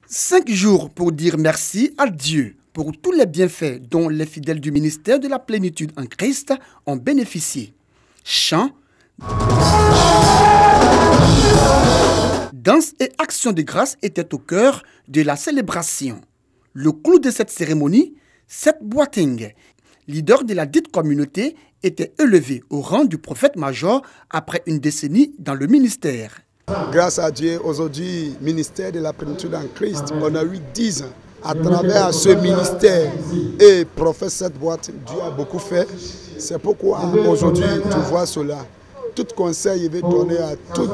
5 jours pour dire merci à Dieu pour tous les bienfaits dont les fidèles du ministère de la plénitude en Christ ont bénéficié. Chants, danse et action de grâce étaient au cœur de la célébration. Le clou de cette cérémonie, Seth Boateng, leader de la dite communauté, était élevé au rang du prophète-major après une décennie dans le ministère. Grâce à Dieu, aujourd'hui, ministère de la plénitude en Christ, on a eu 10 ans. À travers ce ministère et prophète Seth Boateng, Dieu a beaucoup fait. C'est pourquoi aujourd'hui, tu vois cela. Tout conseil, il veut donner à tous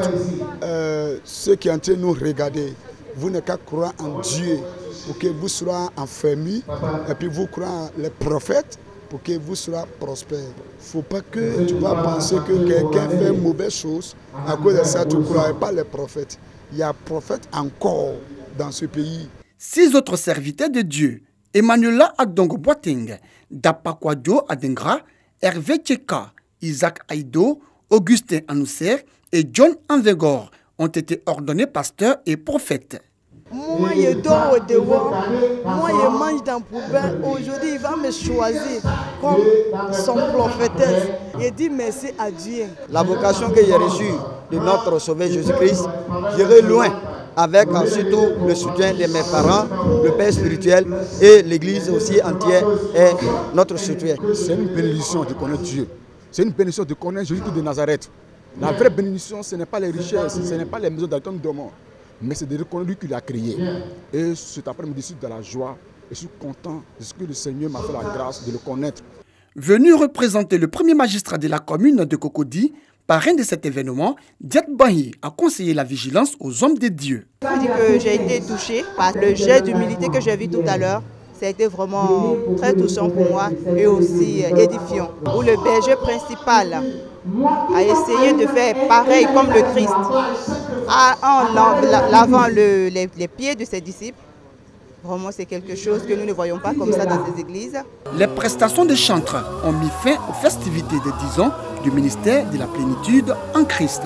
ceux qui sont en train de nous regarder. Vous n'avez qu'à croire en Dieu pour que vous soyez enfermés et puis vous croyez en les prophètes pour que vous soyez prospères. Il ne faut pas que tu vas penser que quelqu'un fait une mauvaise chose. À cause de ça, tu ne crois pas les prophètes. Il y a prophètes encore dans ce pays. 6 autres serviteurs de Dieu, Emmanuela Adongo Boateng, Dapakwadjo Adengra, Hervé Tcheka, Isaac Aïdo, Augustin Anousser et John Anvegor ont été ordonnés pasteurs et prophètes. Moi, je dors au dehors, moi, je mange dans la poubelle. Aujourd'hui, il va me choisir comme son prophétesse. Je dis merci à Dieu. La vocation que j'ai reçue de notre Sauveur Jésus-Christ, j'irai loin avec surtout le soutien de mes parents, le Père spirituel et l'Église aussi entière est notre soutien. C'est une bénédiction de connaître Dieu. C'est une bénédiction de connaître Jésus-Christ de Nazareth. La vraie bénédiction, ce n'est pas les richesses, ce n'est pas les maisons d'Alton dormant, mais c'est de reconnaître lui qui l'a créé. Et cet après-midi, je suis dans la joie et je suis content de ce que le Seigneur m'a fait la grâce de le connaître. Venu représenter le premier magistrat de la commune de Cocody, parrain de cet événement, Diat Bahi a conseillé la vigilance aux hommes de Dieu. Je veux dire que j'ai été touchée par le jet d'humilité que j'ai vu tout à l'heure. Ça a été vraiment très touchant pour moi et aussi édifiant. Où le berger principal a essayé de faire pareil comme le Christ en lavant les pieds de ses disciples. Vraiment, c'est quelque chose que nous ne voyons pas comme ça dans ces églises. Les prestations de chantres ont mis fin aux festivités des 10 ans du ministère de la plénitude en Christ.